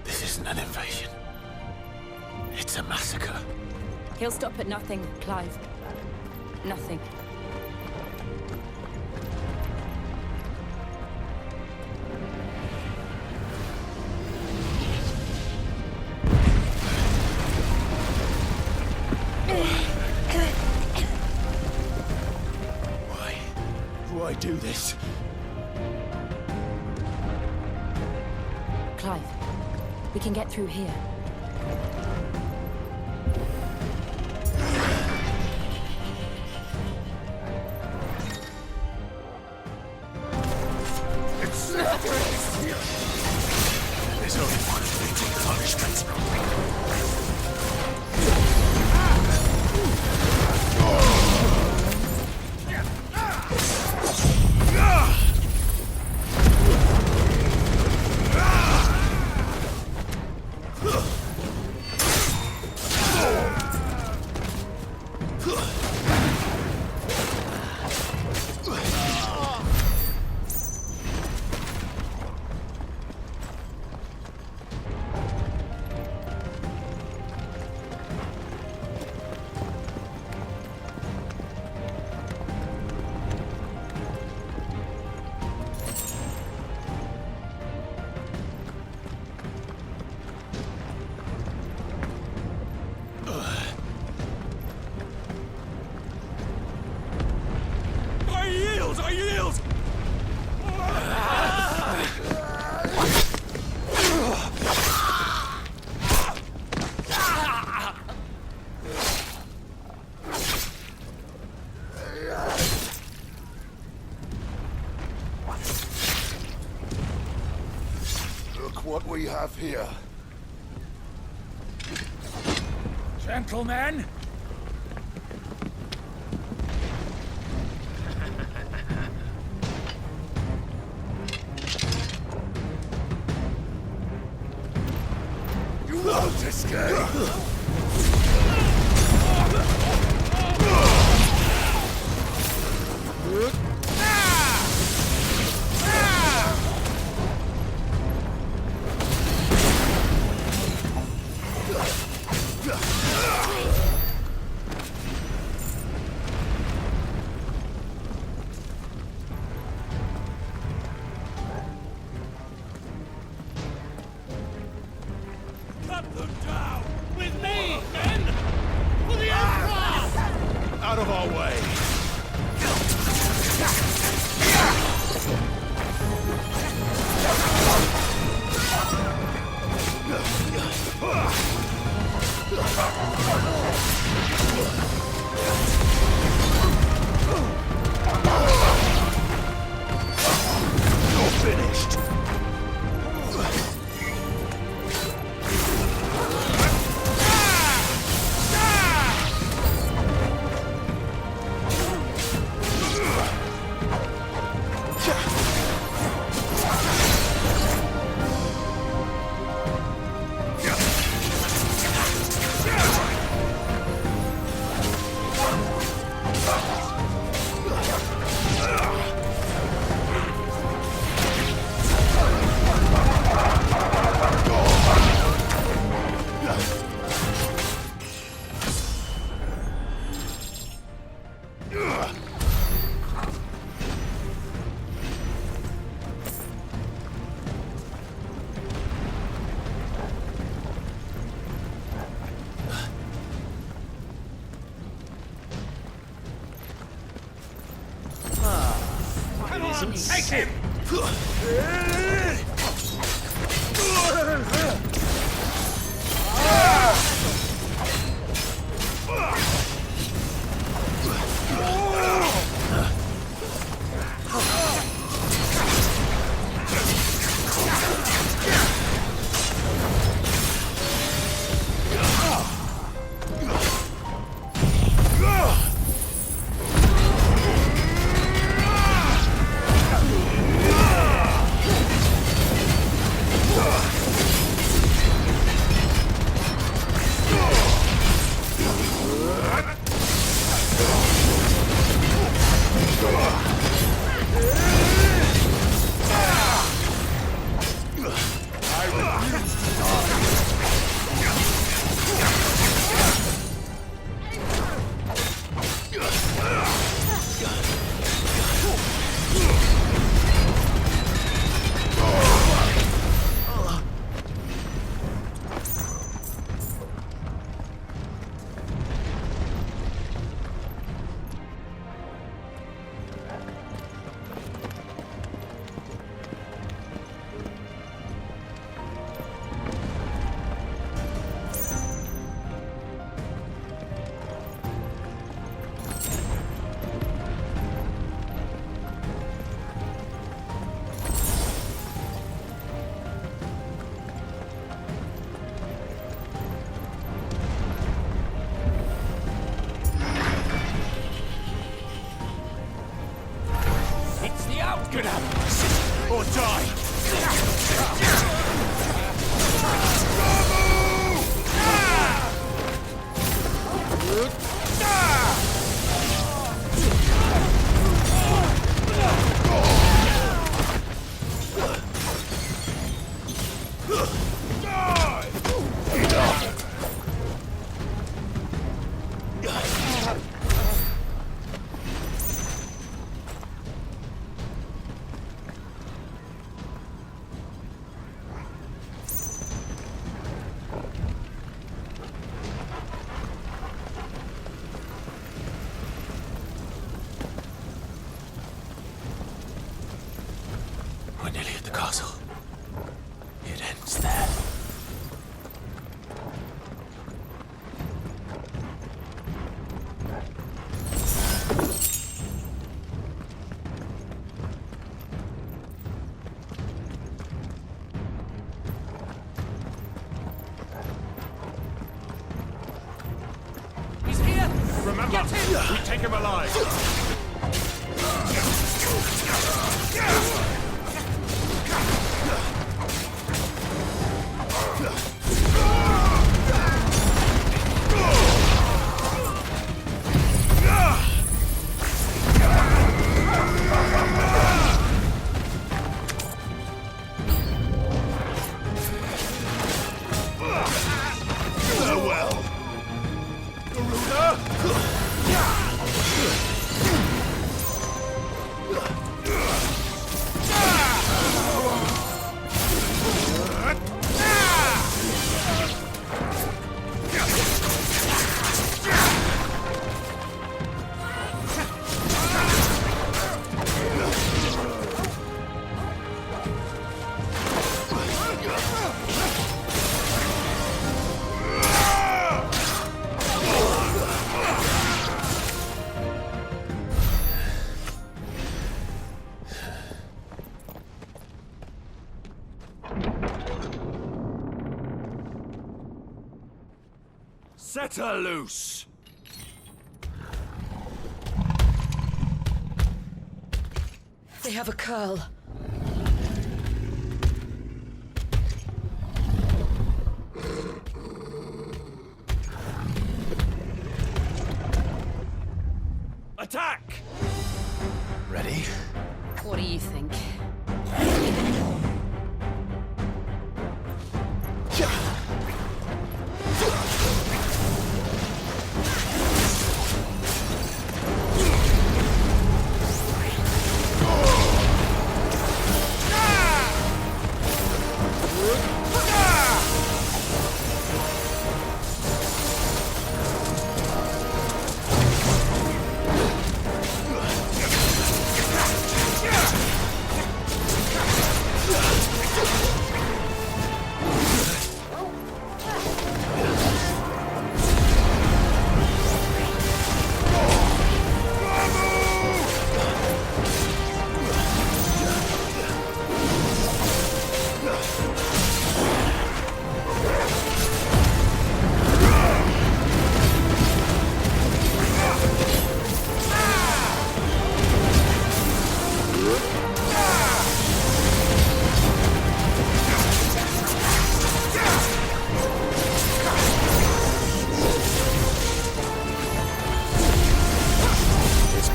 This isn't an invasion. It's a massacre. He'll stop at nothing, Clive. Nothing. Why do this? Clive, we can get through here. It's not. There's only one fleeting punishment. I yield! Look what we have here. Gentlemen! You won't escape! Cut them down! With me, men! For the Emperor! Out of our way! You're finished! Take him! Get out of this, or die! We're nearly at the castle. It ends there. He's here! Remember, we take him alive! Farewell! Garuda! Set her loose! They have a curl. Attack! Ready? What do you think?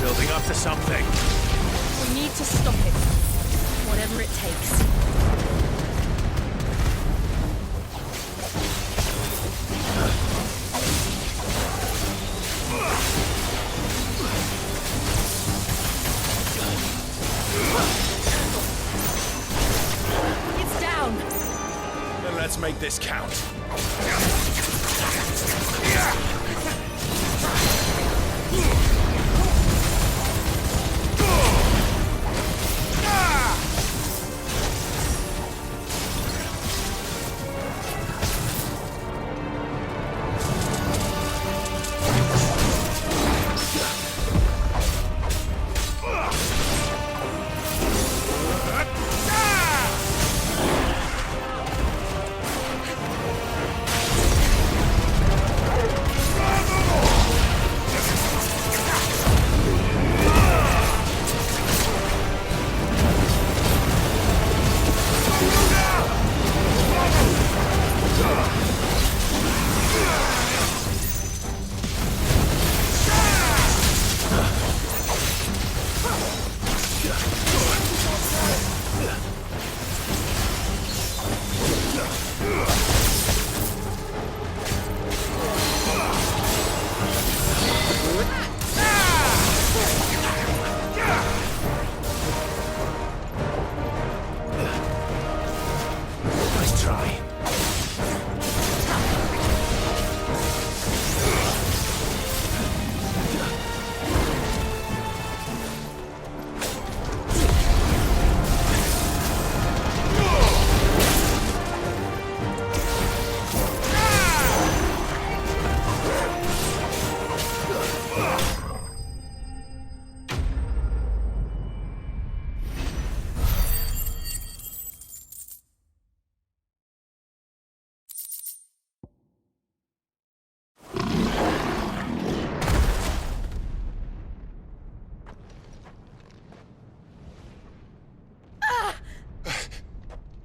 Building up to something. We need to stop it. Whatever it takes. It's down. Then let's make this count.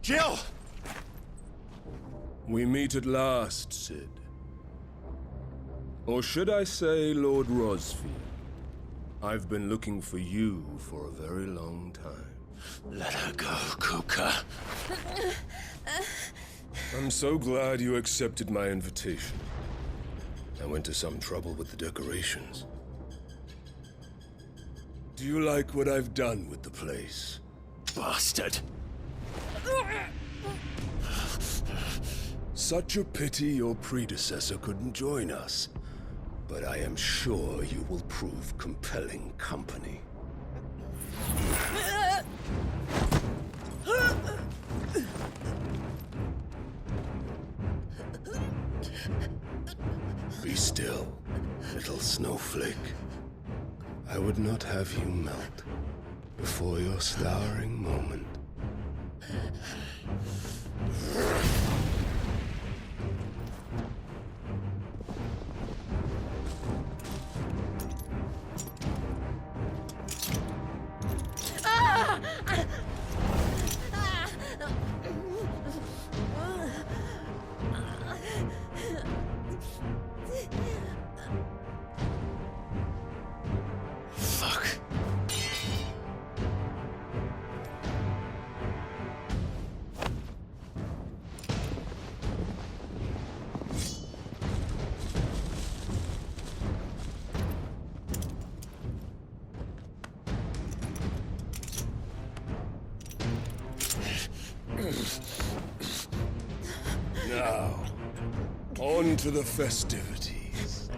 Jill! We meet at last, Sid. Or should I say, Lord Rosfield? I've been looking for you for a very long time. Let her go, Kuka. I'm so glad you accepted my invitation. I went to some trouble with the decorations. Do you like what I've done with the place? Bastard. Such a pity your predecessor couldn't join us. But I am sure you will prove compelling company. Be still, little snowflake. I would not have you melt before your starring moment. Fuck. Now, on to the festivities.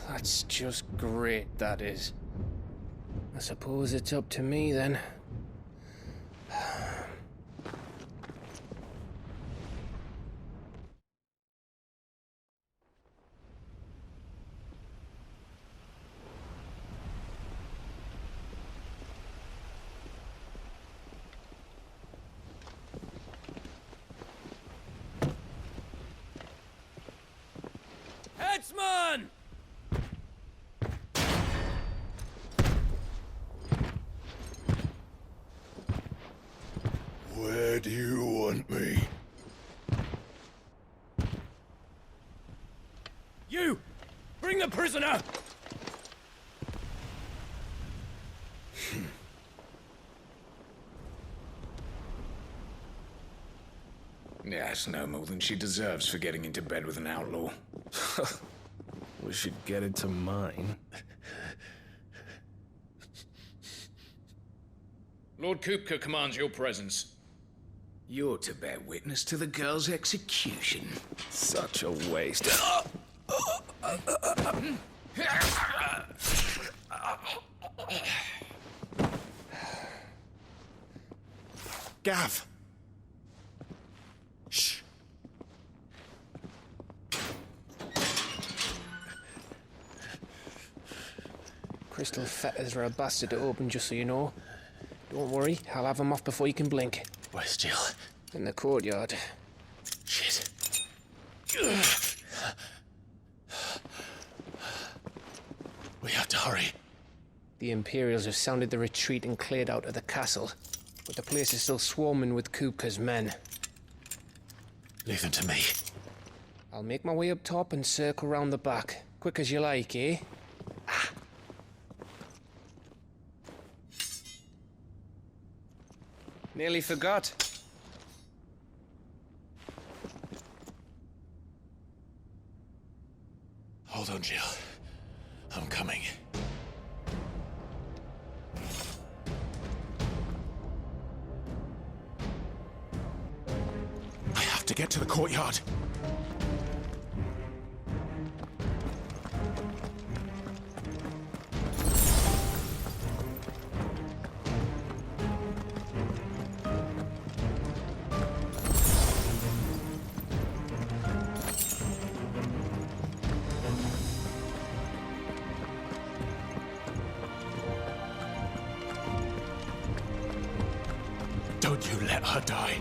That's just great, that is. I suppose it's up to me then. Headsman! Where do you want me? You! Bring the prisoner! Yeah, it's no more than she deserves for getting into bed with an outlaw. We should get into mine. Lord Kupka commands your presence. You're to bear witness to the girl's execution. Such a waste. Gav! Shh. Crystal fetters are a bastard to open, just so you know. Don't worry, I'll have them off before you can blink. Where's Jill? In the courtyard. Shit. We have to hurry. The Imperials have sounded the retreat and cleared out of the castle, but the place is still swarming with Kupka's men. Leave them to me. I'll make my way up top and circle round the back. Quick as you like, eh? Nearly forgot. Hold on, Jill. I'm coming. I have to get to the courtyard. Don't you let her die.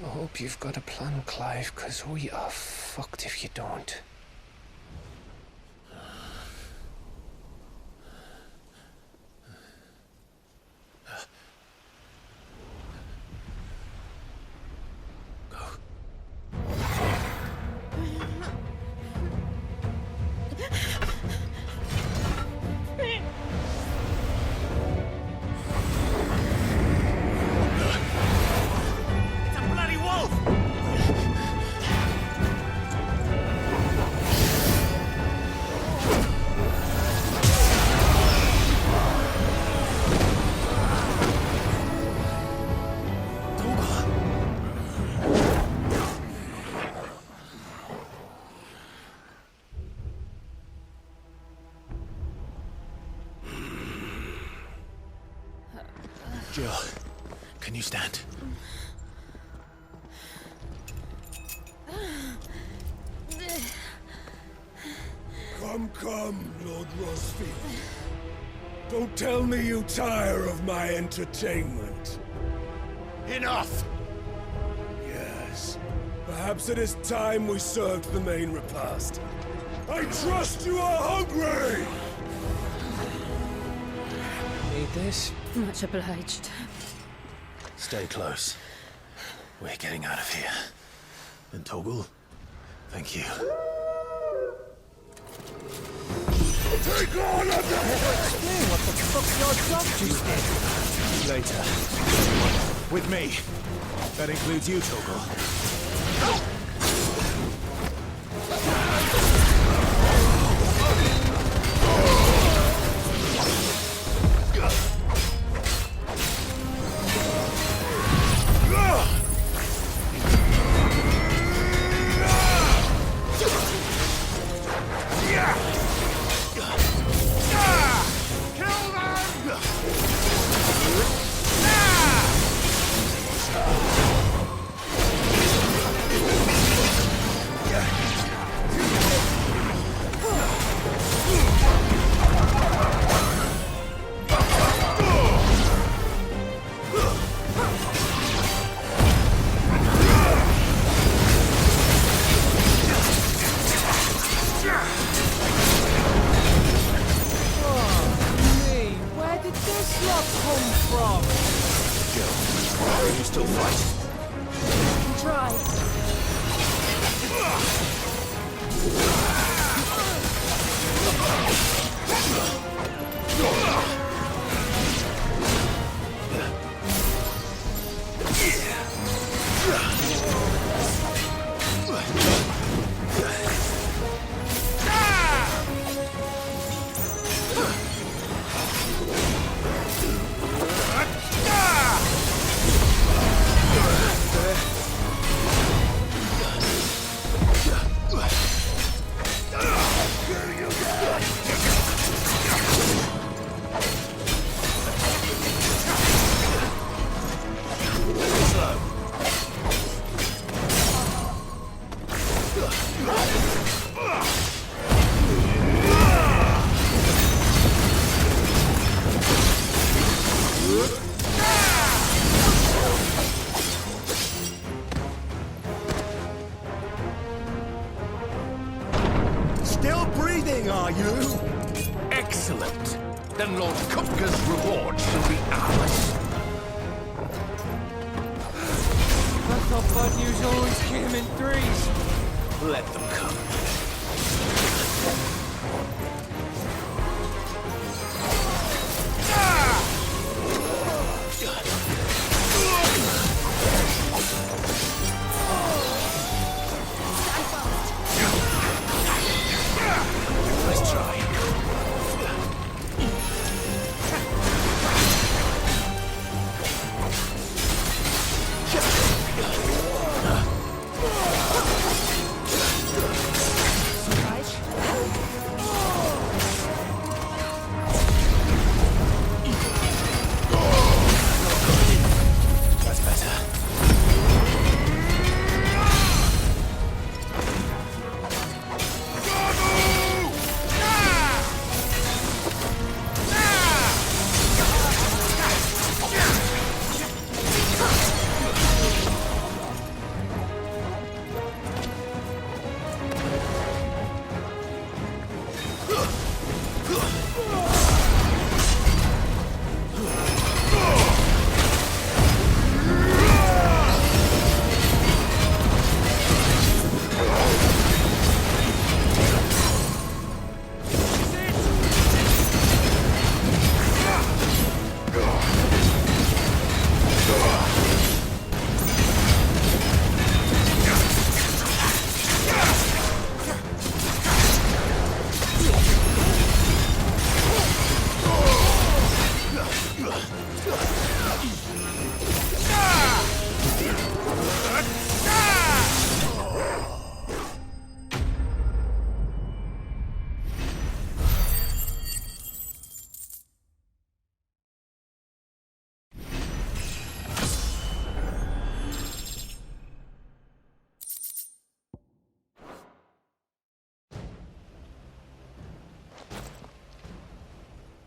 I hope you've got a plan, Clive, because we are fucked if you don't. Jill, can you stand? Come, Lord Rosfield. Don't tell me you tire of my entertainment. Enough! Yes. Perhaps it is time we served the main repast. I trust you are hungry! Need this? Much obliged. Stay close. We're getting out of here. And Toggle, thank you. Take on a What the fuck's your job just did? Later. With me. That includes you, Toggle. You still fight? Try. Still breathing, are you? Excellent. Then Lord Kupka's reward shall be ours. I thought bad news always came in threes. Let them come. Let's try.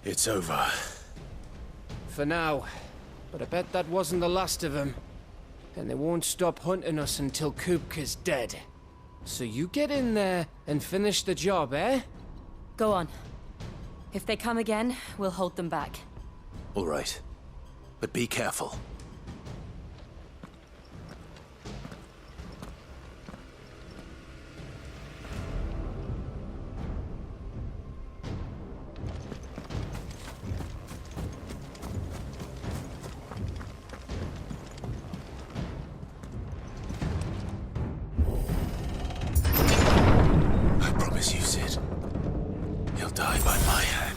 It's over. For now. But I bet that wasn't the last of them. And they won't stop hunting us until Kupka's dead. So you get in there and finish the job, eh? Go on. If they come again, we'll hold them back. All right. But be careful. I promise you, Sid. He'll die by my hand.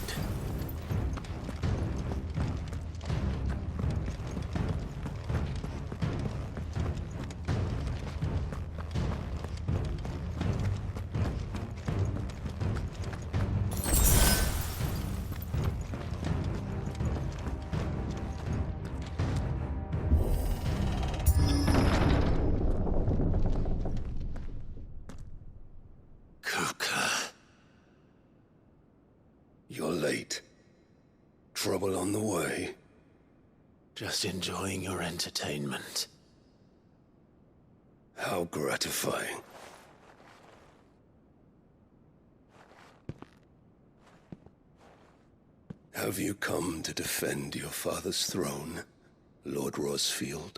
You're late. Trouble on the way? Just enjoying your entertainment. How gratifying. Have you come to defend your father's throne, Lord Rosfield?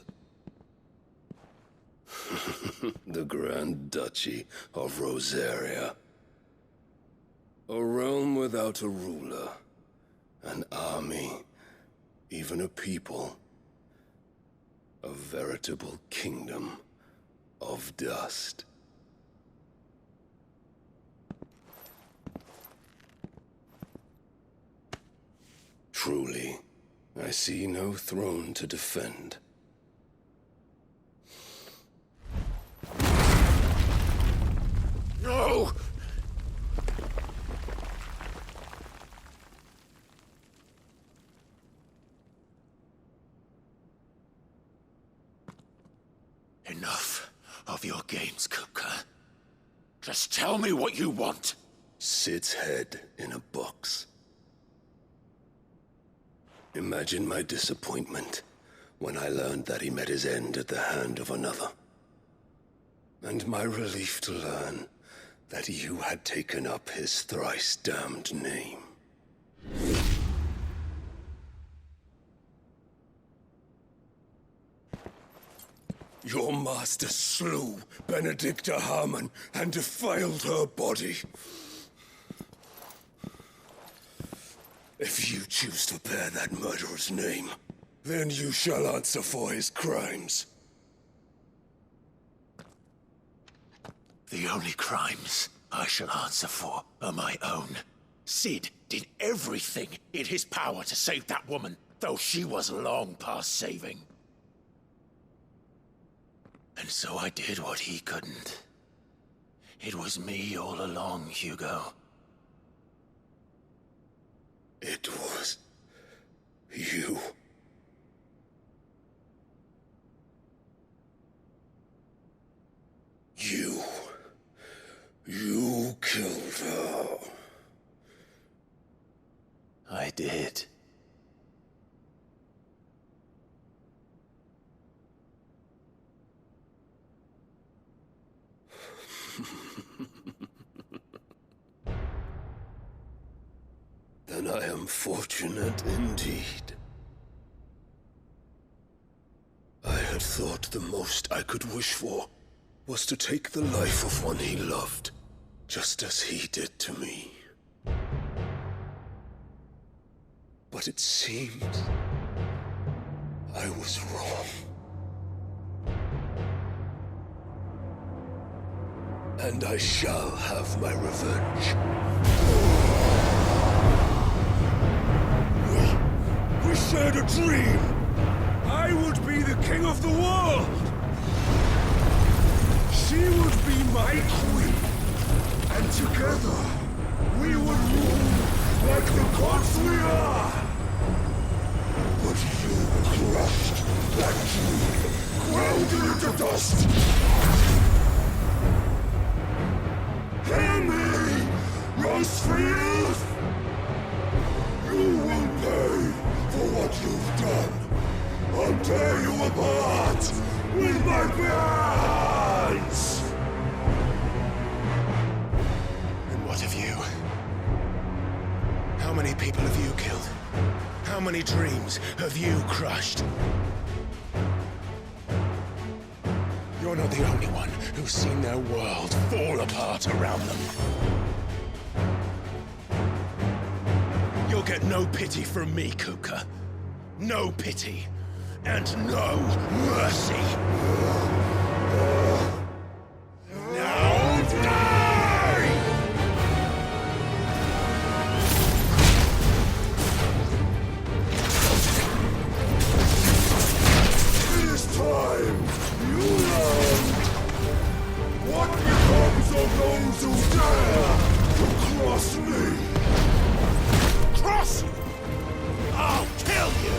The Grand Duchy of Rosaria. A realm without a ruler, an army, even a people. A veritable kingdom of dust. Truly, I see no throne to defend. No! Enough of your games, Kupka. Just tell me what you want. Sid's head in a box. Imagine my disappointment when I learned that he met his end at the hand of another. And my relief to learn that you had taken up his thrice damned name. Your master slew Benedicta Harmon and defiled her body. If you choose to bear that murderer's name, then you shall answer for his crimes. The only crimes I shall answer for are my own. Sid did everything in his power to save that woman, though she was long past saving. And so I did what he couldn't. It was me all along, Hugo. It was you. You killed her. I did. Then I am fortunate indeed. I had thought the most I could wish for was to take the life of one he loved, just as he did to me. But it seems I was wrong. And I shall have my revenge. We shared a dream. I would be the king of the world. She would be my queen. And together, we would rule like the gods we are. But you crushed that dream, ground it into dust. Hear me, Rosefield! You champions! And what of you? How many people have you killed? How many dreams have you crushed? You're not the only one who's seen their world fall apart around them. You'll get no pity from me, Kuka. No pity. And no mercy. Now die! It is time you learn what becomes of those who dare to cross me. Cross you! I'll kill you!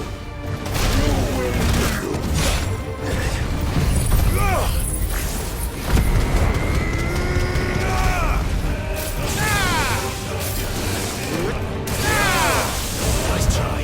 You will live. Nice try.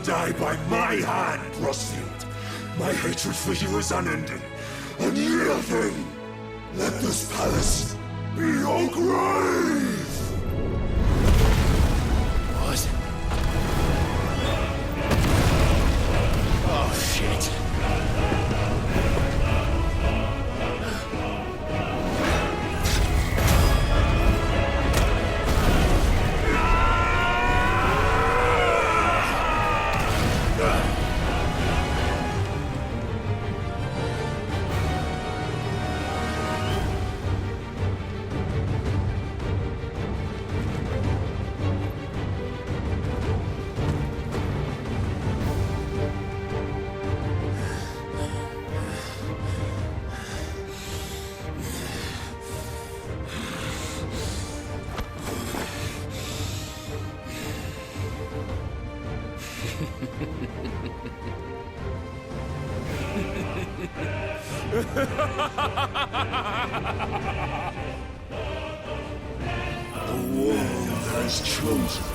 Die by my hand, Crossfield. My hatred for you is unending, unyielding. Let this palace be your grave! What? Oh, shit. The world has chosen.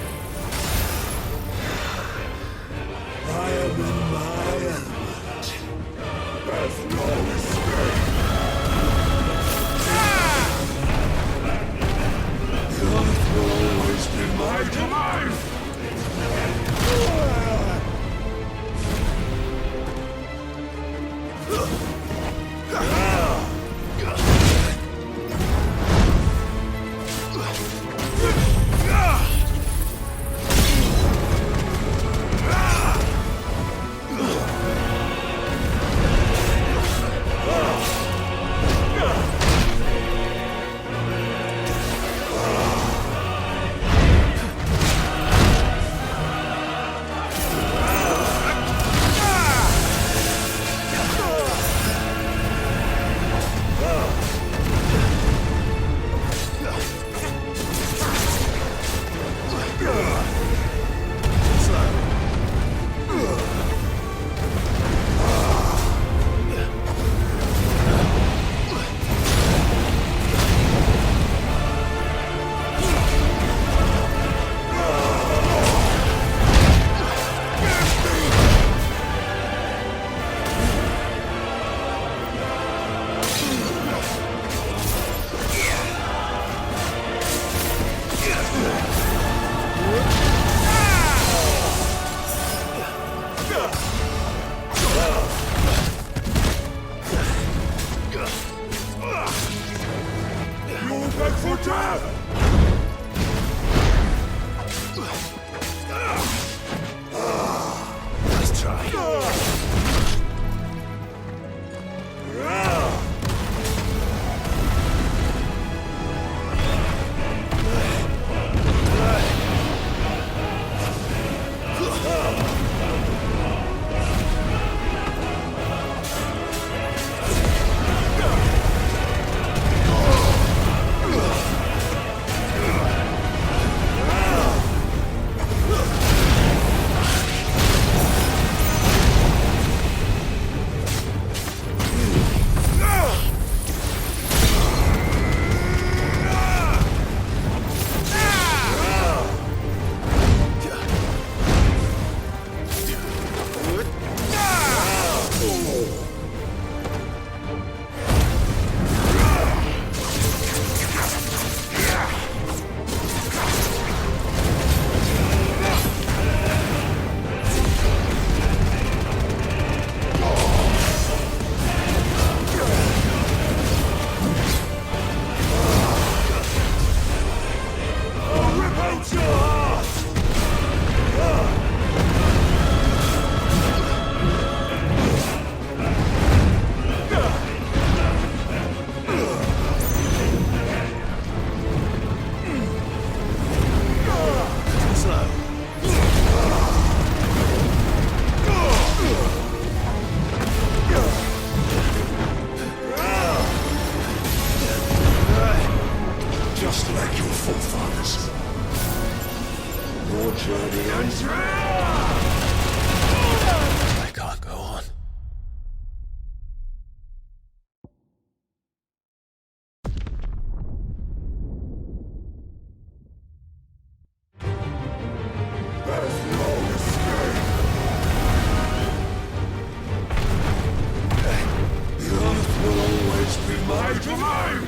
I am in my element. There's no escape. The earth will always be my domain. for death! Nice try. Just like your forefathers. Your journey ends. I can't go on. There's no escape. The earth will always be my domain.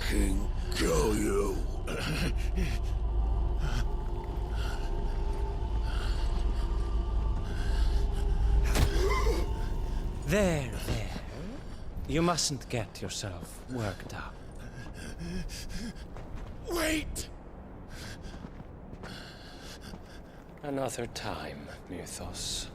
fucking kill you. There. You mustn't get yourself worked up. Wait! Another time, Mythos.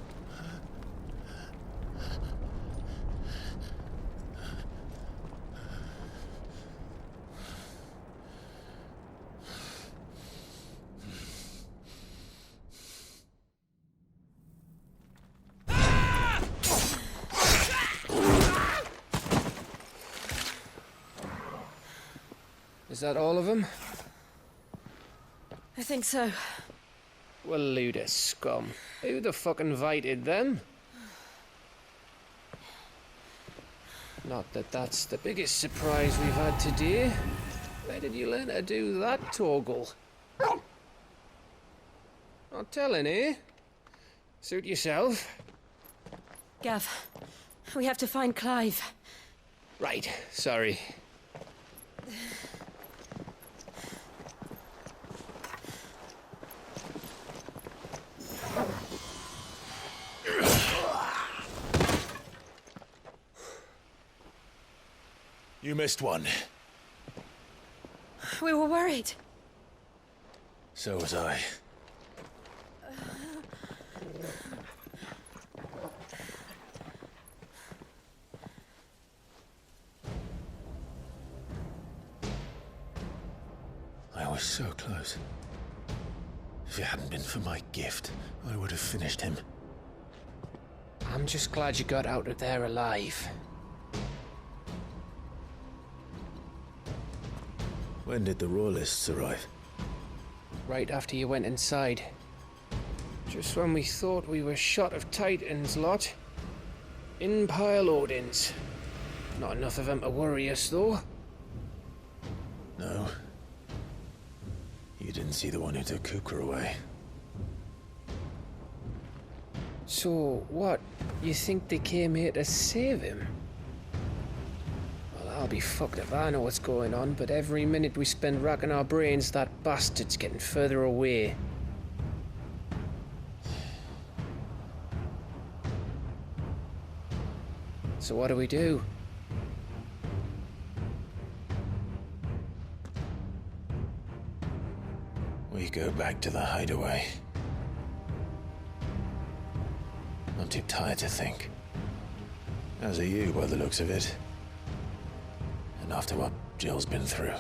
Is that all of them? I think so. Well, load of scum. Who the fuck invited them? Not that that's the biggest surprise we've had today. Where did you learn to do that, Toggle? Not telling, eh? Suit yourself. Gav, we have to find Clive. Right, sorry. You missed one. We were worried. So was I. I was so close. If it hadn't been for my gift, I would have finished him. I'm just glad you got out of there alive. When did the Royalists arrive? Right after you went inside. Just when we thought we were shot of Titans, lot. In pile Odins. Not enough of them to worry us, though. No. You didn't see the one who took Kupka away. So, what? You think they came here to save him? Well, I'll be fucked if I know what's going on, but every minute we spend racking our brains, that bastard's getting further away. So what do we do? We go back to the hideaway. I'm too tired to think. As are you, by the looks of it. And after what Jill's been through.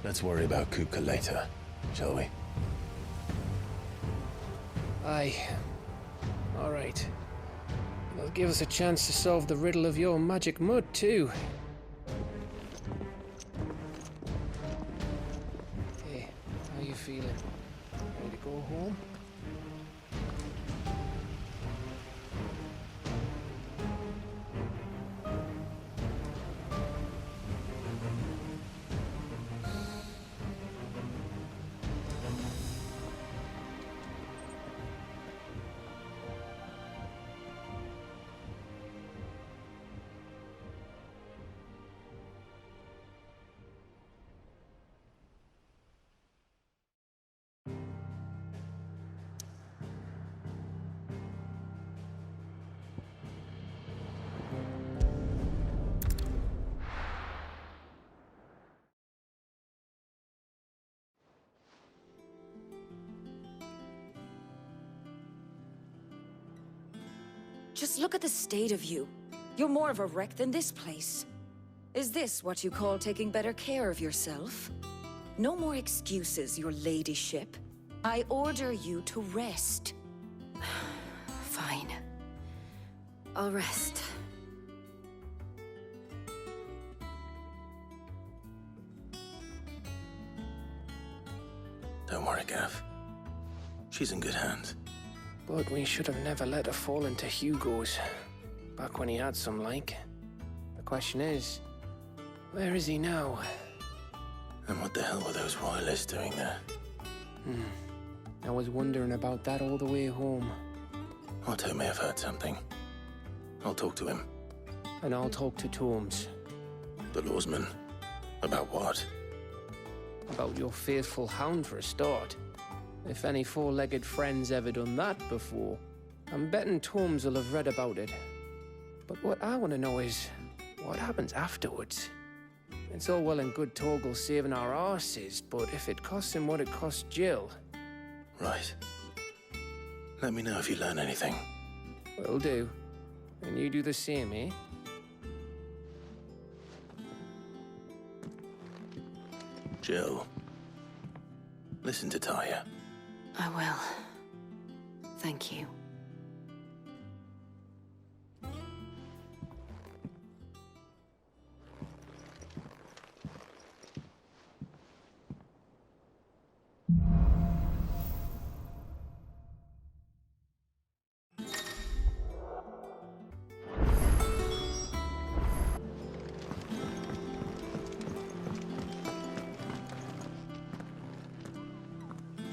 Let's worry about Kupka later, shall we? Aye. All right. It'll give us a chance to solve the riddle of your magic mud, too. Hey, how you feeling? Ready to go home? Just look at the state of you. You're more of a wreck than this place. Is this what you call taking better care of yourself? No more excuses, your ladyship. I order you to rest. Fine. I'll rest. Don't worry, Gav. She's in good hands. But we should have never let her fall into Hugo's. Back when he had some, like. The question is, where is he now? And what the hell were those royalists doing there? I was wondering about that all the way home. Otto may have heard something. I'll talk to him. And I'll talk to Tomes. The lawsman. About what? About your faithful hound for a start. If any four-legged friend's ever done that before, I'm betting Tomes will have read about it. But what I want to know is, what happens afterwards? It's all well and good Torgal saving our arses, but if it costs him what it cost Jill... Right. Let me know if you learn anything. Will do. And you do the same, eh? Jill, listen to Taya. I will. Thank you.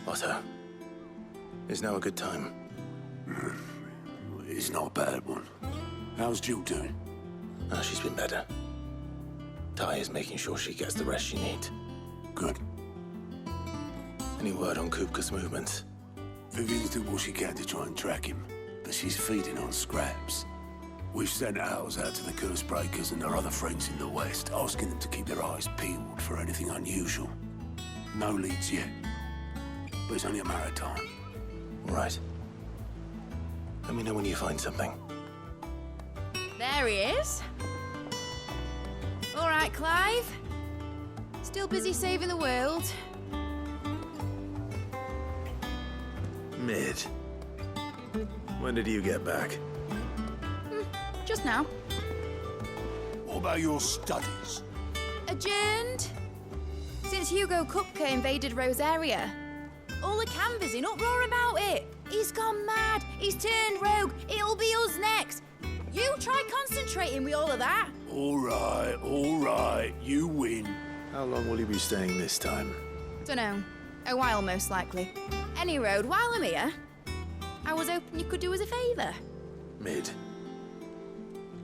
Otto, is now a good time? It's not a bad one. How's Jill doing? She's been better. Taya's making sure she gets the rest she needs. Good. Any word on Kupka's movements? Vivian's doing what she can to try and track him, but she's feeding on scraps. We've sent ours out to the curse breakers and their other friends in the west, asking them to keep their eyes peeled for anything unusual. No leads yet. But it's only a matter of time. Right. Let me know when you find something. There he is. All right, Clive. Still busy saving the world. Mid. When did you get back? Just now. What about your studies? Adjourned. Since Hugo Kupka invaded Rosaria. All the canvassing in uproar about it. He's gone mad. He's turned rogue. It'll be us next. You try concentrating with all of that. All right. You win. How long will you be staying this time? Dunno. A while, most likely. Any road, while I'm here, I was hoping you could do us a favour. Mid.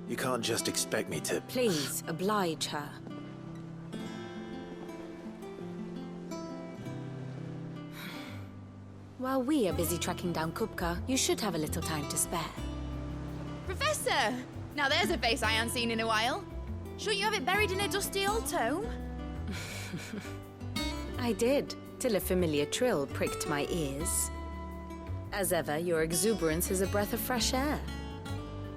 You can't just expect me to... Please, oblige her. While we are busy tracking down Kupka, you should have a little time to spare. Professor! Now there's a face I haven't seen in a while. Shouldn't you have it buried in a dusty old tome? I did, till a familiar trill pricked my ears. As ever, your exuberance is a breath of fresh air,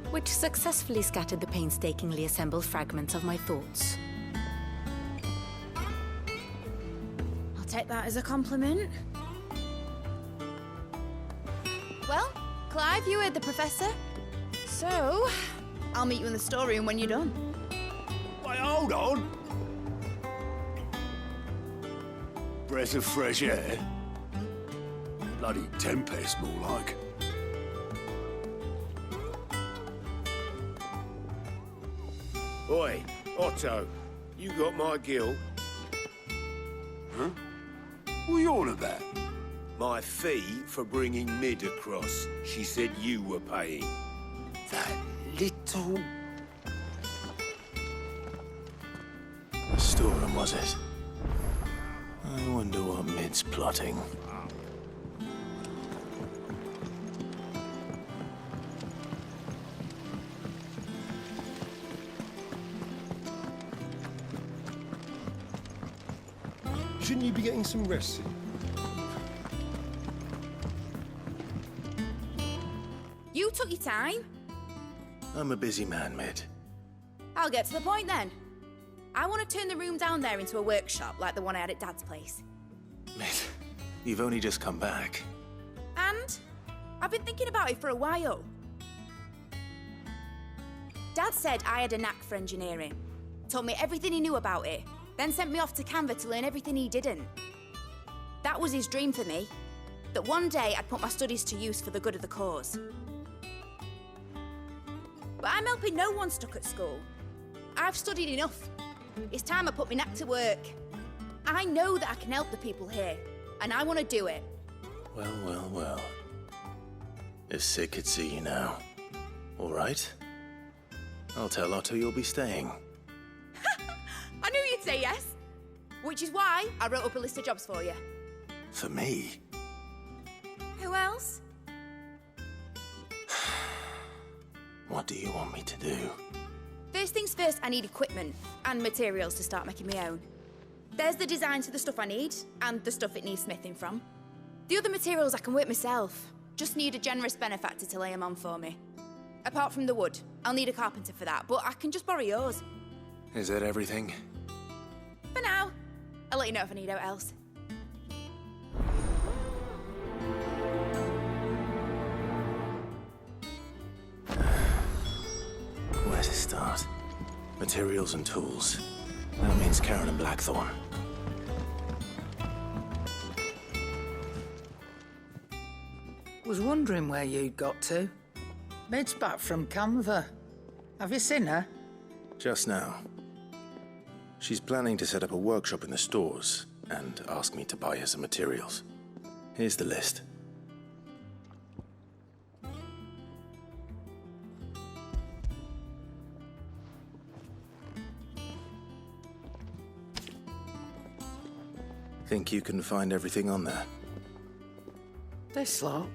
which successfully scattered the painstakingly assembled fragments of my thoughts. I'll take that as a compliment. Well, Clive, you heard the professor. So, I'll meet you in the storeroom when you're done. Wait, hold on. Breath of fresh air? Bloody tempest, more like. Oi, Otto, you got my gill? Huh? What are you on about? My fee for bringing Mid across. She said you were paying. That little... Storeroom, was it? I wonder what Mid's plotting. Shouldn't you be getting some rest soon? You took your time. I'm a busy man, Mid. I'll get to the point then. I want to turn the room down there into a workshop like the one I had at Dad's place. Mid, you've only just come back. And I've been thinking about it for a while. Dad said I had a knack for engineering. Told me everything he knew about it, then sent me off to Canva to learn everything he didn't. That was his dream for me, that one day I'd put my studies to use for the good of the cause. But I'm helping no one stuck at school. I've studied enough. It's time I put my knack to work. I know that I can help the people here, and I want to do it. Well. If Sid could see you now. All right. I'll tell Otto you'll be staying. I knew you'd say yes. Which is why I wrote up a list of jobs for you. For me? Who else? What do you want me to do? First things first, I need equipment and materials to start making my own. There's the designs for the stuff I need, and the stuff it needs smithing from. The other materials I can work myself. Just need a generous benefactor to lay them on for me. Apart from the wood, I'll need a carpenter for that, but I can just borrow yours. Is that everything? For now. I'll let you know if I need out else. Where to start? Materials and tools. That means Karen and Blackthorn. Was wondering where you'd got to. Mid's back from Canva. Have you seen her? Just now. She's planning to set up a workshop in the stores and ask me to buy her some materials. Here's the list. Think you can find everything on there? This lot.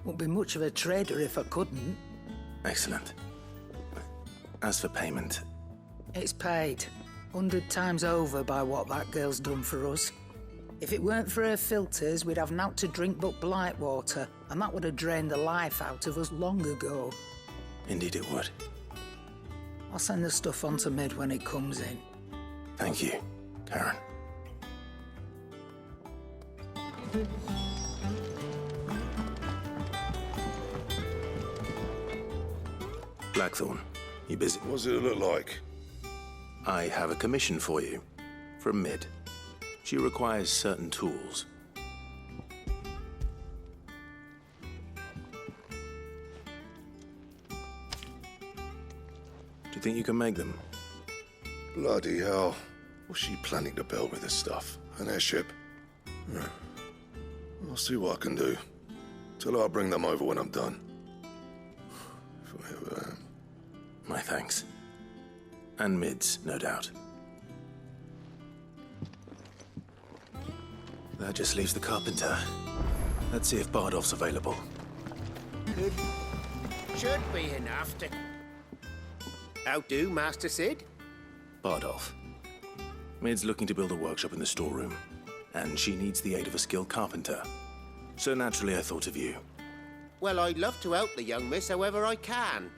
Wouldn't be much of a trader if I couldn't. Excellent. As for payment... It's paid. 100 times over by what that girl's done for us. If it weren't for her filters, we'd have naught to drink but blight water, and that would have drained the life out of us long ago. Indeed it would. I'll send the stuff on to Mid when it comes in. Thank you, Karen. Blackthorn, you busy? What's it look like? I have a commission for you. From Mid. She requires certain tools. Do you think you can make them? Bloody hell. What's she planning to build with this stuff? An airship? I'll see what I can do. Tell her I'll bring them over when I'm done. If I ever am. My thanks. And Mid's, no doubt. That just leaves the carpenter. Let's see if Bardolph's available. Should be enough to... How do, Master Sid? Bardolph. Mid's looking to build a workshop in the storeroom, and she needs the aid of a skilled carpenter. So naturally I thought of you. Well, I'd love to help the young miss however I can.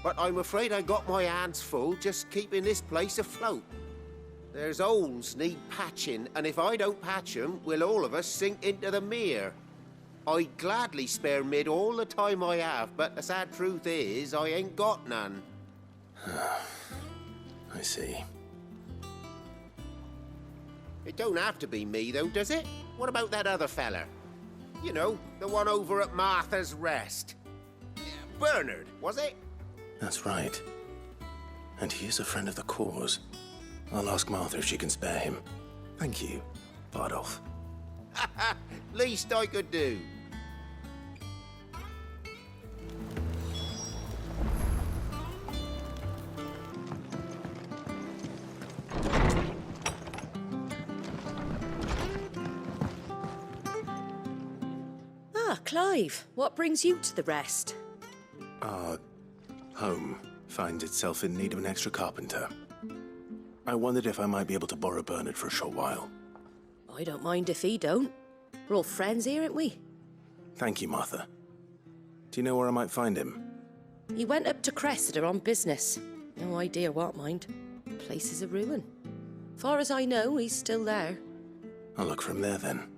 But I'm afraid I got my hands full just keeping this place afloat. There's holes need patching, and if I don't patch them, we'll all of us sink into the mere. I'd gladly spare Mid all the time I have, but the sad truth is, I ain't got none. I see. It don't have to be me, though, does it? What about that other fella? You know, the one over at Martha's Rest. Bernard, was it? That's right. And he is a friend of the cause. I'll ask Martha if she can spare him. Thank you, Bardolph. Least I could do. Ah, Clive, what brings you to the Rest? Our home finds itself in need of an extra carpenter. I wondered if I might be able to borrow Bernard for a short while. I don't mind if he don't. We're all friends here, aren't we? Thank you, Martha. Do you know where I might find him? He went up to Cressida on business. No idea what, mind. Place is a ruin. Far as I know, he's still there. I'll look for him there, then.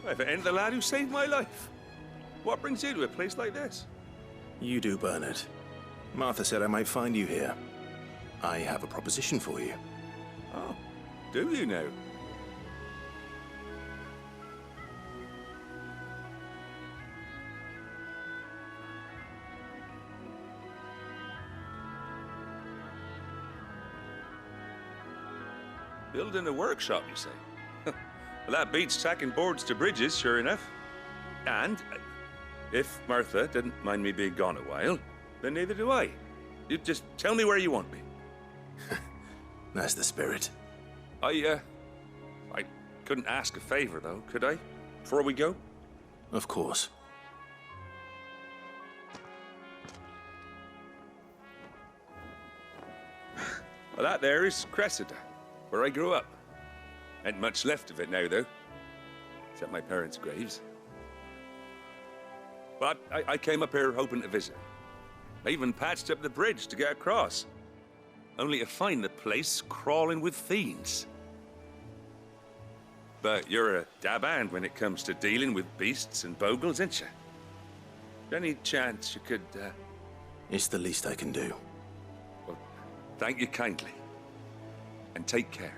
I've ended the lad who saved my life. What brings you to a place like this? You do, Bernard. Martha said I might find you here. I have a proposition for you. Oh, do you now? Building a workshop, you say? Well, that beats tacking boards to bridges, sure enough. And if Martha didn't mind me being gone a while, then neither do I. You just tell me where you want me. That's the spirit. I couldn't ask a favor, though, could I? Before we go? Of course. Well, that there is Cressida, where I grew up. Ain't much left of it now, though. Except my parents' graves. But I came up here hoping to visit. I even patched up the bridge to get across. Only to find the place crawling with fiends. But you're a dab hand when it comes to dealing with beasts and bogles, ain't you? Any chance you could, It's the least I can do. Well, thank you kindly. And take care.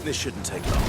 This shouldn't take long.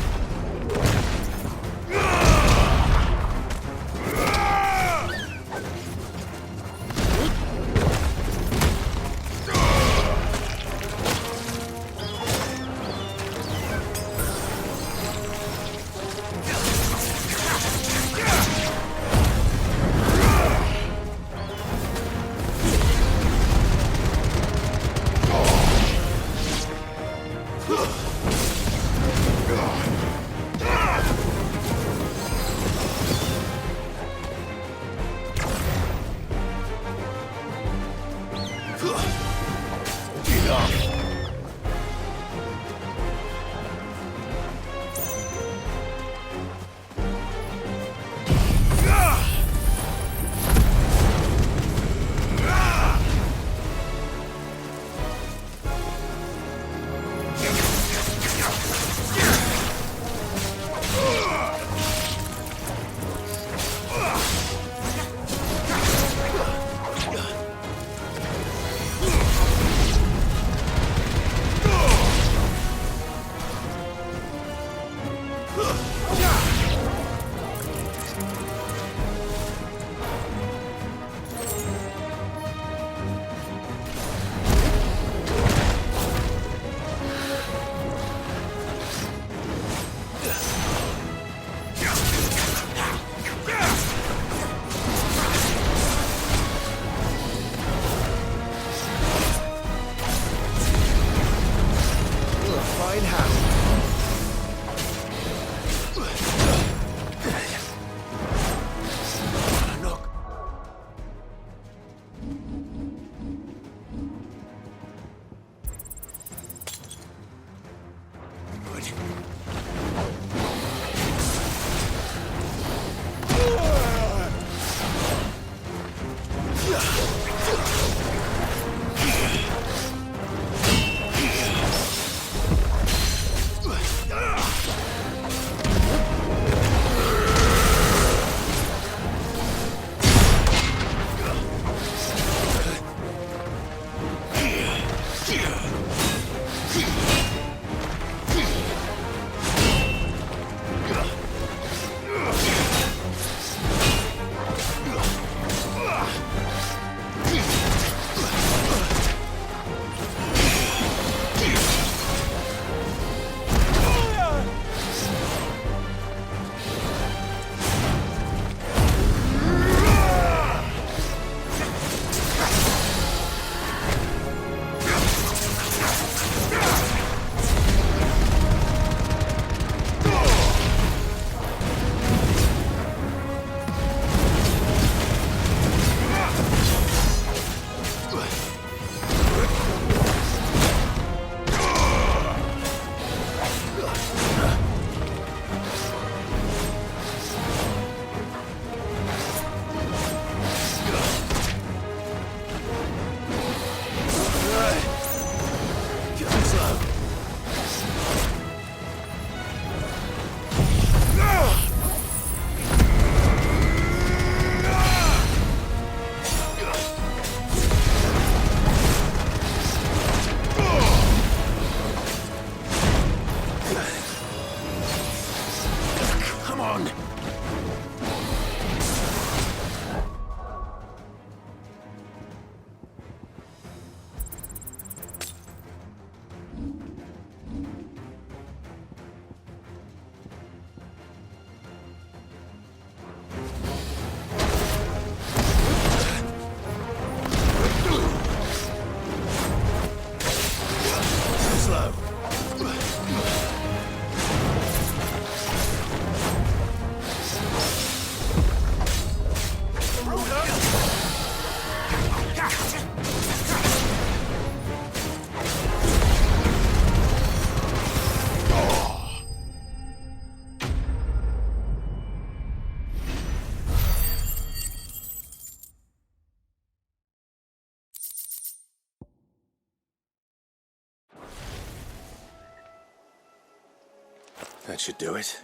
That should do it.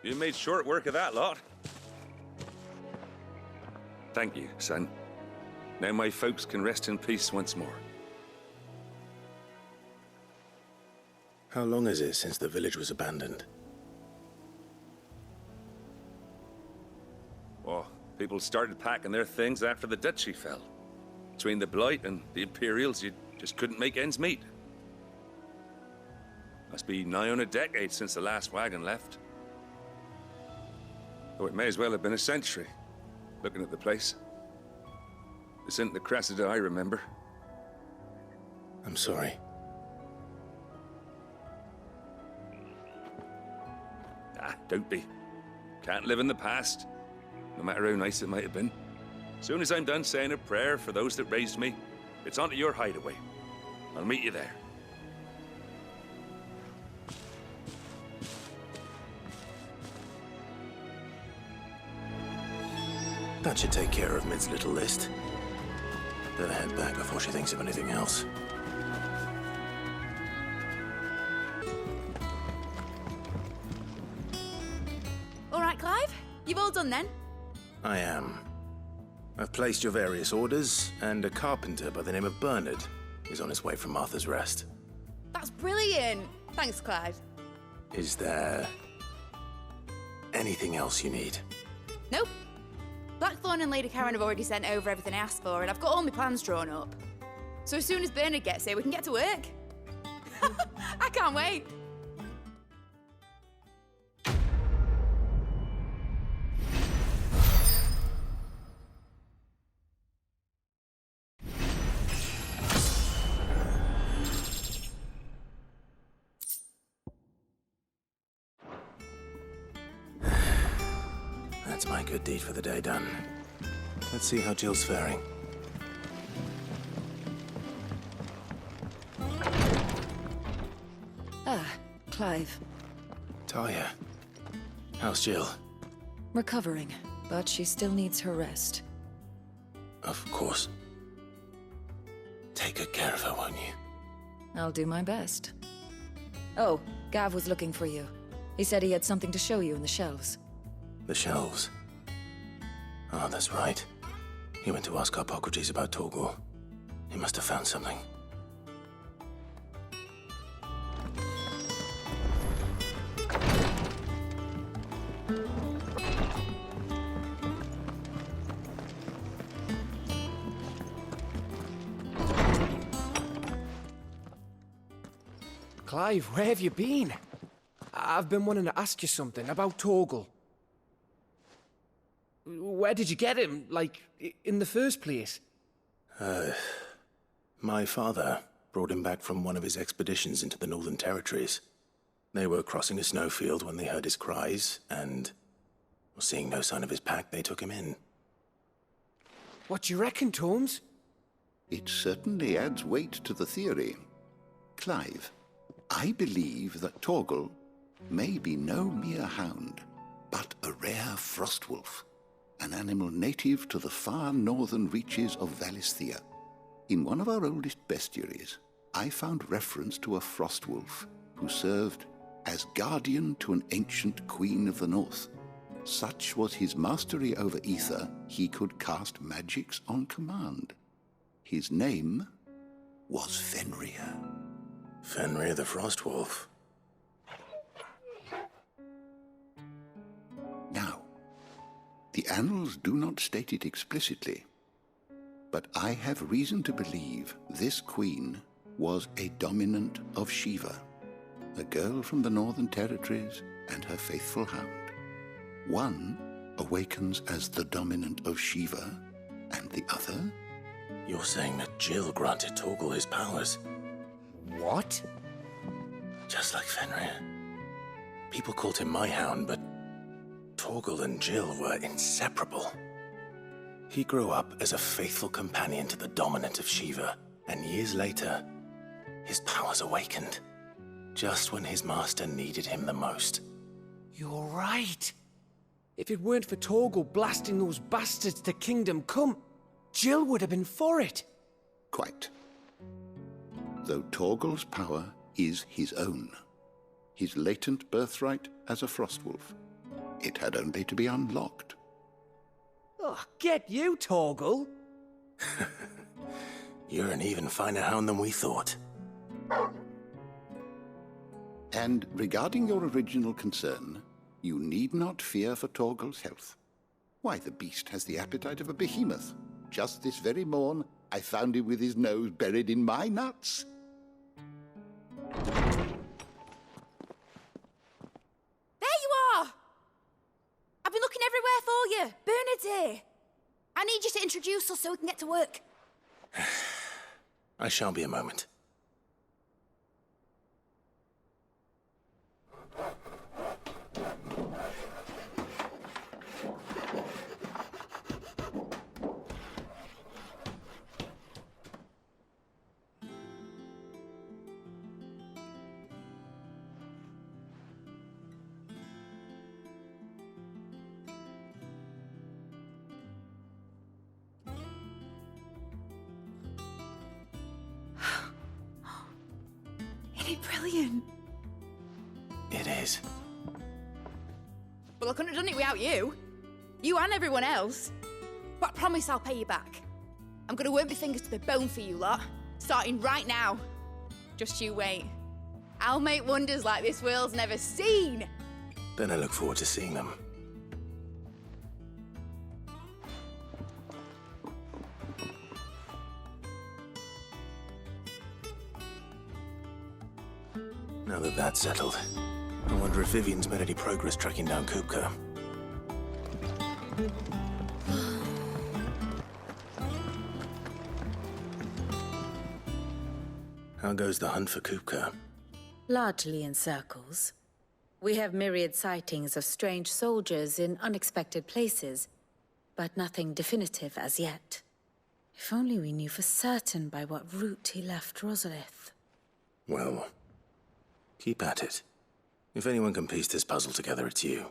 You made short work of that lot. Thank you, son. Now my folks can rest in peace once more. How long is it since the village was abandoned? Oh, people started packing their things after the duchy fell. Between the Blight and the Imperials, you just couldn't make ends meet. Must be nigh on a decade since the last wagon left. Oh, it may as well have been a century, looking at the place. This isn't the Cressida I remember. I'm sorry. Ah, don't be. Can't live in the past, no matter how nice it might have been. As soon as I'm done saying a prayer for those that raised me, it's onto your hideaway. I'll meet you there. That should take care of Mid's little list. Better head back before she thinks of anything else. All right, Clive? You've all done then? I am. I've placed your various orders, and a carpenter by the name of Bernard is on his way from Martha's Rest. That's brilliant. Thanks, Clive. Is there anything else you need? Nope. Blackthorn and Lady Karen have already sent over everything I asked for, and I've got all my plans drawn up. So as soon as Bernard gets here, we can get to work. I can't wait. That's my good deed for the day done. Let's see how Jill's faring. Ah, Clive. Talia. How's Jill? Recovering, but she still needs her rest. Of course. Take good care of her, won't you? I'll do my best. Oh, Gav was looking for you. He said he had something to show you in the shelves. The shelves. Oh, that's right. He went to ask Harpocrates about Torgor. He must have found something. Clive, where have you been? I've been wanting to ask you something about Torgal. Where did you get him, like, in the first place? My father brought him back from one of his expeditions into the Northern Territories. They were crossing a snowfield when they heard his cries, and, seeing no sign of his pack, they took him in. What do you reckon, Torms? It certainly adds weight to the theory. Clive, I believe that Torgal may be no mere hound, but a rare frostwolf, an animal native to the far northern reaches of Valisthea. In one of our oldest bestiaries, I found reference to a frostwolf who served as guardian to an ancient queen of the north. Such was his mastery over ether, he could cast magics on command. His name was Fenrir. Fenrir the Frostwolf. Now, the annals do not state it explicitly, but I have reason to believe this queen was a dominant of Shiva, a girl from the Northern Territories and her faithful hound. One awakens as the dominant of Shiva, and the other? You're saying that Jill granted Torgal his powers? What? Just like Fenrir. People called him my hound, but Torgal and Jill were inseparable. He grew up as a faithful companion to the dominant of Shiva, and years later, his powers awakened, just when his master needed him the most. You're right. If it weren't for Torgal blasting those bastards to Kingdom Come, Jill would have been for it. Quite. Though Torgal's power is his own. His latent birthright as a Frostwolf. It had only to be unlocked. Oh, get you, Torgal! You're an even finer hound than we thought. And regarding your original concern, you need not fear for Torgal's health. Why, the beast has the appetite of a behemoth. Just this very morn, I found him with his nose buried in my nuts. There you are! I've been looking everywhere for you. Bernard's here. I need you to introduce us so we can get to work. I shan't be a moment. Isn't it brilliant? It is. Well, I couldn't have done it without you. You and everyone else. But I promise I'll pay you back. I'm gonna work my fingers to the bone for you lot, starting right now. Just you wait. I'll make wonders like this world's never seen. Then I look forward to seeing them. Now that that's settled, I wonder if Vivian's made any progress tracking down Kupka. How goes the hunt for Kupka? Largely in circles. We have myriad sightings of strange soldiers in unexpected places, but nothing definitive as yet. If only we knew for certain by what route he left Rosalith. Well, keep at it. If anyone can piece this puzzle together, it's you.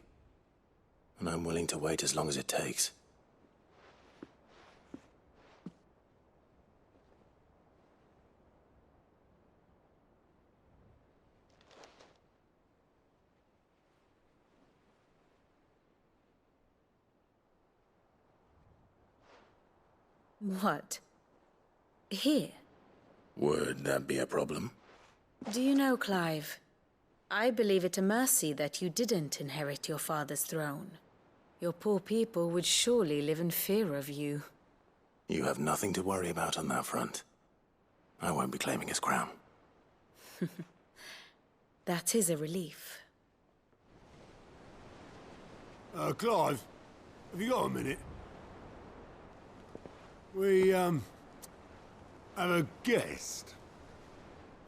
And I'm willing to wait as long as it takes. What? Here? Would that be a problem? Do you know, Clive? I believe it a mercy that you didn't inherit your father's throne. Your poor people would surely live in fear of you. You have nothing to worry about on that front. I won't be claiming his crown. That is a relief. Clive, have you got a minute? We, have a guest.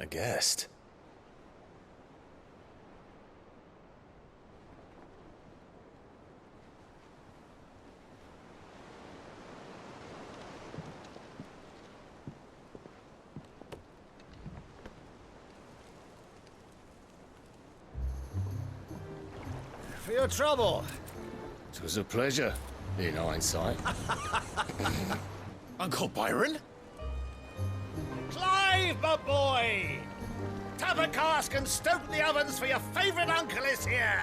A guest? For your trouble. It was a pleasure, in hindsight. Uncle Byron? Clive, my boy! Tap a cask and stoke the ovens for your favourite uncle is here!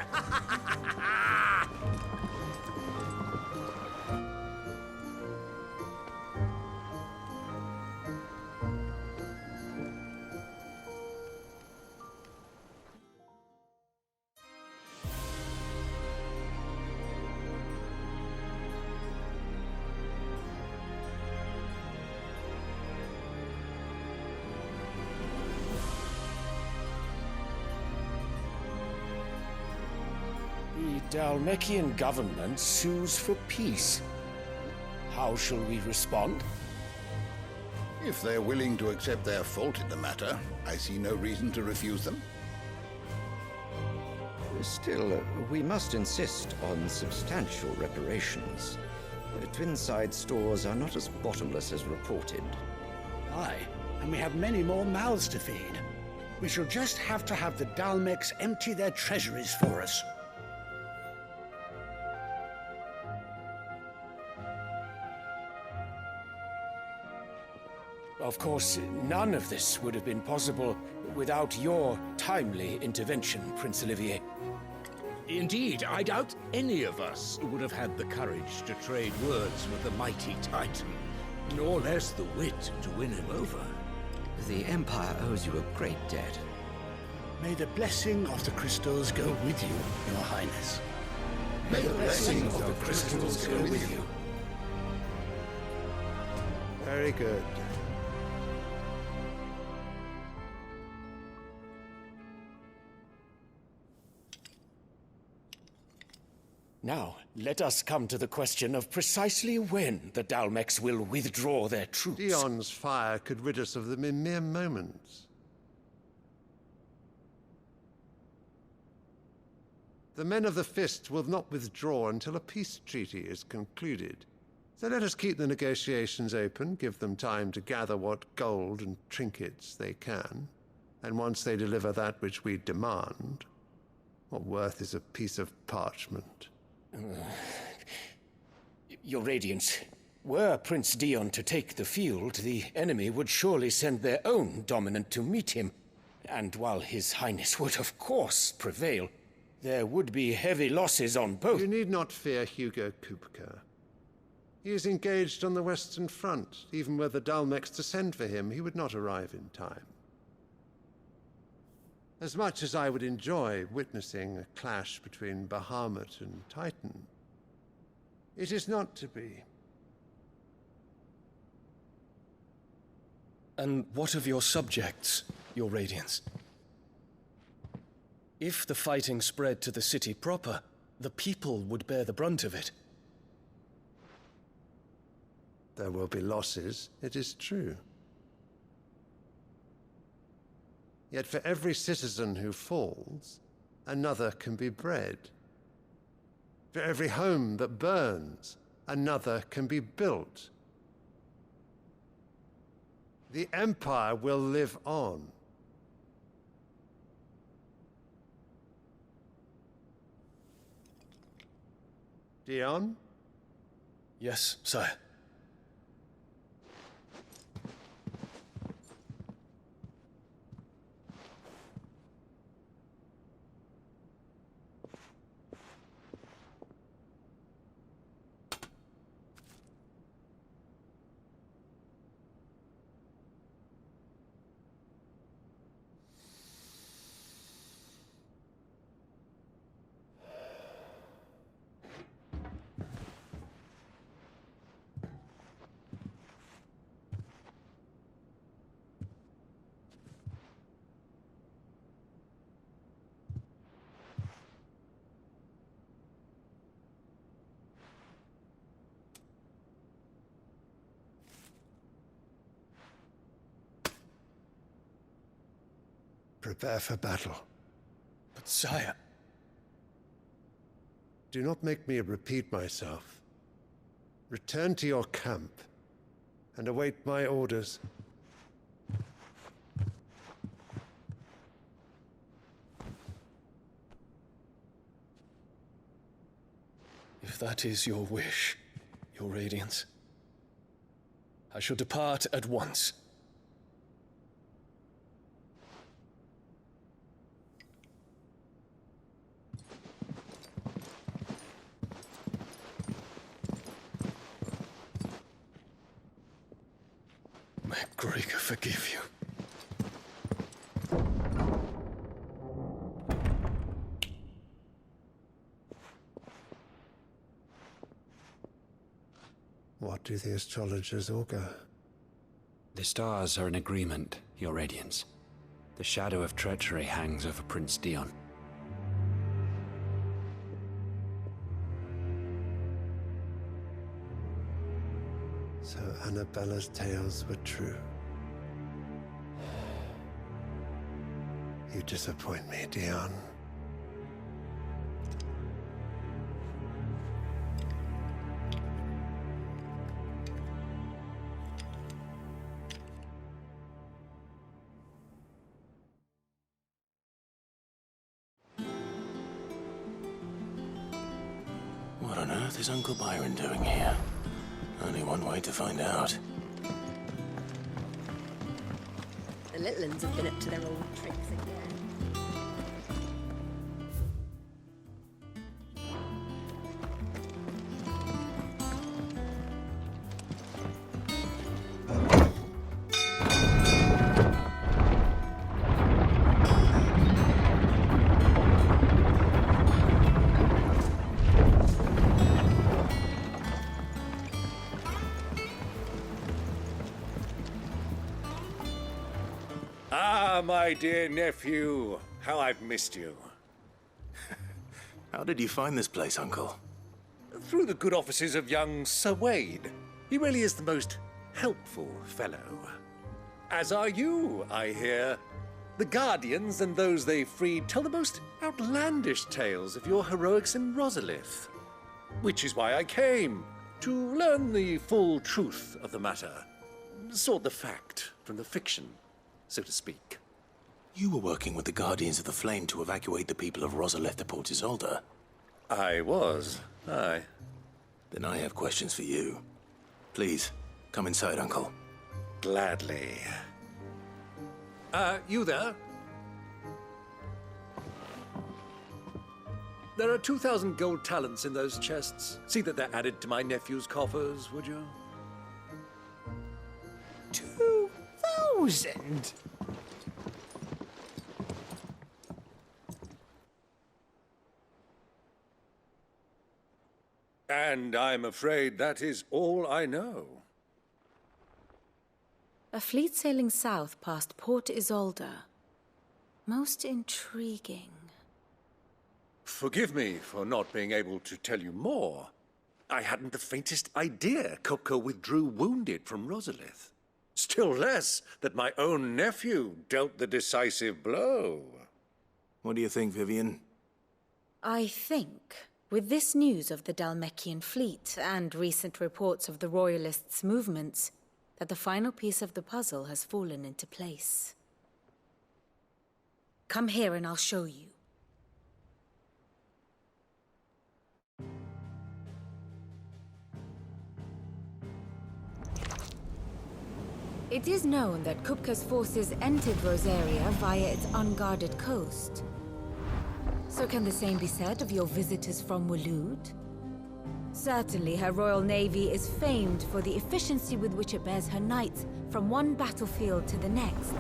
The Dalmekian government sues for peace. How shall we respond? If they're willing to accept their fault in the matter, I see no reason to refuse them. Still, we must insist on substantial reparations. Twinside stores are not as bottomless as reported. Aye, and we have many more mouths to feed. We shall just have to have the Dalmeks empty their treasuries for us. Of course, none of this would have been possible without your timely intervention, Prince Olivier. Indeed, I doubt any of us would have had the courage to trade words with the mighty Titan, nor less the wit to win him over. The Empire owes you a great debt. May the blessing of the crystals go with you, Your Highness. May the blessing of the crystals go with you. Very good. Now, let us come to the question of precisely when the Dalmex will withdraw their troops. Dion's fire could rid us of them in mere moments. The men of the Fist will not withdraw until a peace treaty is concluded. So let us keep the negotiations open, give them time to gather what gold and trinkets they can, and once they deliver that which we demand, what worth is a piece of parchment? Your Radiance, were Prince Dion to take the field, the enemy would surely send their own dominant to meet him. And while His Highness would of course prevail, there would be heavy losses on both. You need not fear Hugo Kupka. He is engaged on the Western Front. Even were the Dalmex to send for him, he would not arrive in time. As much as I would enjoy witnessing a clash between Bahamut and Titan, it is not to be. And what of your subjects, Your Radiance? If the fighting spread to the city proper, the people would bear the brunt of it. There will be losses, it is true. Yet for every citizen who falls, another can be bred. For every home that burns, another can be built. The Empire will live on. Dion? Yes, sire. Prepare for battle. But sire... Do not make me repeat myself. Return to your camp and await my orders. If that is your wish, Your Radiance, I shall depart at once. May Gregor forgive you. What do the astrologers augur? The stars are in agreement, Your Radiance. The shadow of treachery hangs over Prince Dion. So Annabella's tales were true. You disappoint me, Dion. What on earth is Uncle Byron doing here? Only one way to find out. little ones have been up to their old tricks again. Ah, my dear nephew, how I've missed you. How did you find this place, Uncle? Through the good offices of young Sir Wade. He really is the most helpful fellow. As are you, I hear. The Guardians and those they freed tell the most outlandish tales of your heroics in Rosalith. Which is why I came, to learn the full truth of the matter. Sort the fact from the fiction, so to speak. You were working with the Guardians of the Flame to evacuate the people of Rosalith to Port Isolde. I was, aye. Then I have questions for you. Please, come inside, Uncle. Gladly. You there? There are 2,000 gold talents in those chests. See that they're added to my nephew's coffers, would you? 2,000? And I'm afraid that is all I know. A fleet sailing south past Port Isolde. Most intriguing. Forgive me for not being able to tell you more. I hadn't the faintest idea Kupka withdrew wounded from Rosalith. Still less that my own nephew dealt the decisive blow. What do you think, Vivian? I think, with this news of the Dhalmekian fleet and recent reports of the Royalists' movements, that the final piece of the puzzle has fallen into place. Come here and I'll show you. It is known that Kupka's forces entered Rosaria via its unguarded coast. So can the same be said of your visitors from Waloed? Certainly her royal navy is famed for the efficiency with which it bears her knights from one battlefield to the next.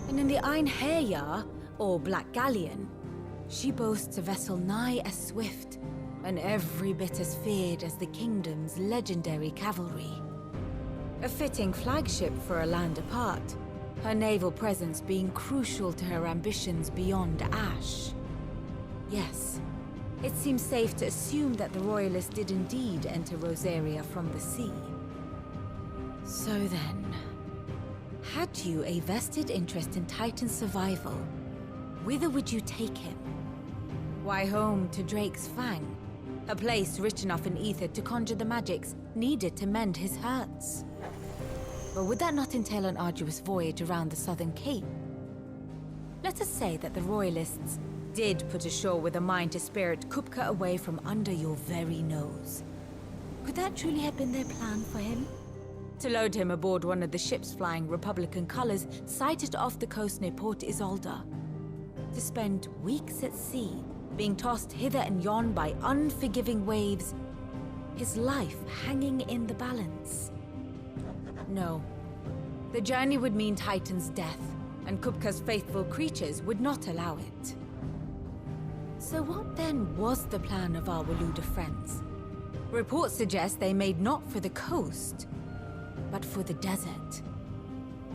And in the Einherjar, or Black Galleon, she boasts a vessel nigh as swift and every bit as feared as the kingdom's legendary cavalry. A fitting flagship for a land apart, her naval presence being crucial to her ambitions beyond Ash. Yes, it seems safe to assume that the Royalists did indeed enter Rosaria from the sea. So then, had you a vested interest in Titan's survival, whither would you take him? Why, home to Drake's Fang, a place rich enough in ether to conjure the magics needed to mend his hurts. But would that not entail an arduous voyage around the southern cape? Let us say that the Royalists did put ashore with a mind to spirit Kupka away from under your very nose. Could that truly have been their plan for him? To load him aboard one of the ships flying Republican colors sighted off the coast near Port Isolde. To spend weeks at sea, being tossed hither and yon by unforgiving waves, his life hanging in the balance. No. The journey would mean Titan's death, and Kupka's faithful creatures would not allow it. So what then was the plan of our Waluda friends? Reports suggest they made not for the coast, but for the desert.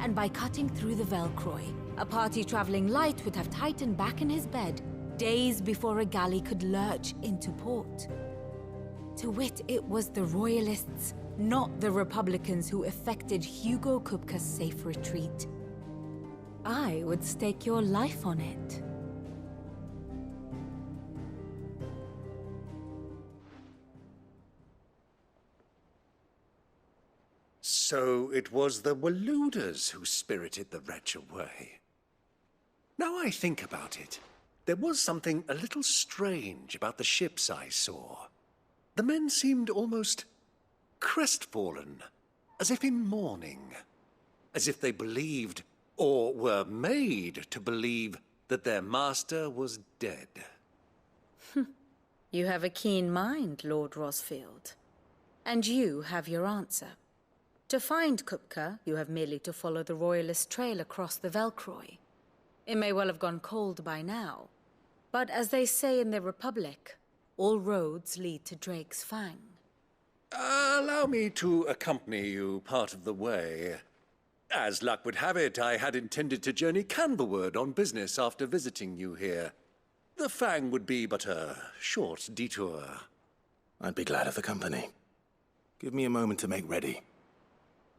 And by cutting through the Velcroy, a party traveling light would have Titan back in his bed days before a galley could lurch into port. To wit, it was the Royalists, not the Republicans, who effected Hugo Kupka's safe retreat. I would stake your life on it. So it was the Waluders who spirited the wretch away. Now I think about it, there was something a little strange about the ships I saw. The men seemed almost crestfallen, as if in mourning, as if they believed or were made to believe that their master was dead. You have a keen mind, Lord Rosfield. And you have your answer. To find Kupka, you have merely to follow the Royalist trail across the Velcroy. It may well have gone cold by now, but as they say in the Republic, all roads lead to Drake's Fang. Allow me to accompany you part of the way. As luck would have it, I had intended to journey Canberward on business after visiting you here. The Fang would be but a short detour. I'd be glad of the company. Give me a moment to make ready.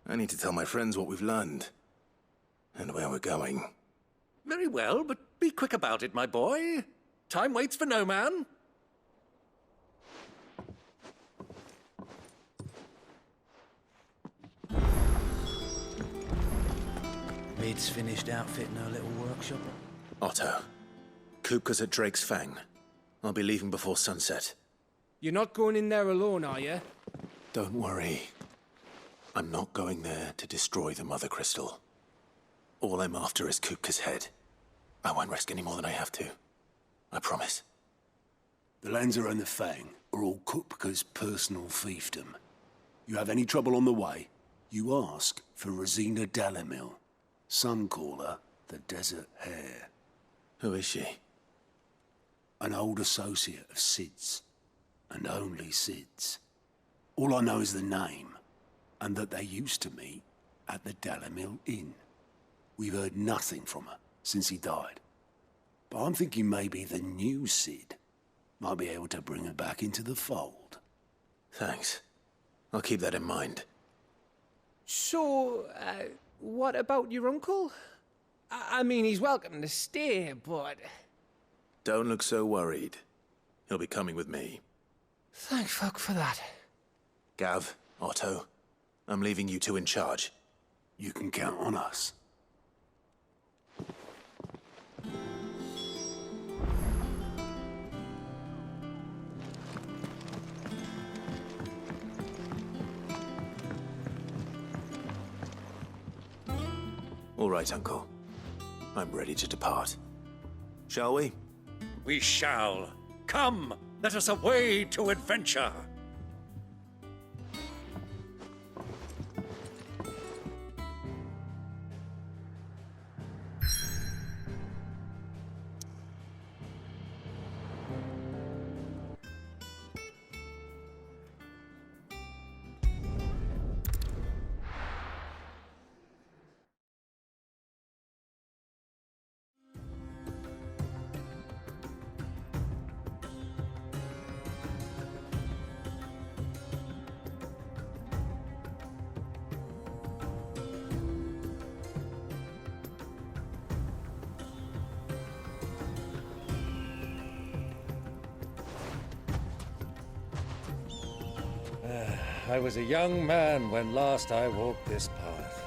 I need to tell my friends what we've learned, and where we're going. Very well, but be quick about it, my boy. Time waits for no man. Mid's finished outfitting her little workshop. Otto, Kupka's at Drake's Fang. I'll be leaving before sunset. You're not going in there alone, are you? Don't worry. I'm not going there to destroy the Mother Crystal. All I'm after is Kupka's head. I won't risk any more than I have to. I promise. The Lanza and the Fang are all Kupka's personal fiefdom. You have any trouble on the way, you ask for Rosina Dalamil. Some call her the Desert Hare. Who is she? An old associate of Sid's. And only Sid's. All I know is the name, and that they used to meet at the Dalamil Inn. We've heard nothing from her since he died. But I'm thinking maybe the new Sid might be able to bring her back into the fold. Thanks. I'll keep that in mind. So, what about your uncle? I mean, he's welcome to stay, but... Don't look so worried. He'll be coming with me. Thank fuck for that. Gav, Otto, I'm leaving you two in charge. You can count on us. All right, Uncle. I'm ready to depart. Shall we? We shall. Come, let us away to adventure. I was a young man when last I walked this path.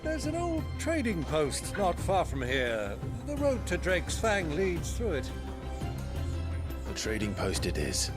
There's an old trading post not far from here. The road to Drake's Fang leads through it. The trading post it is.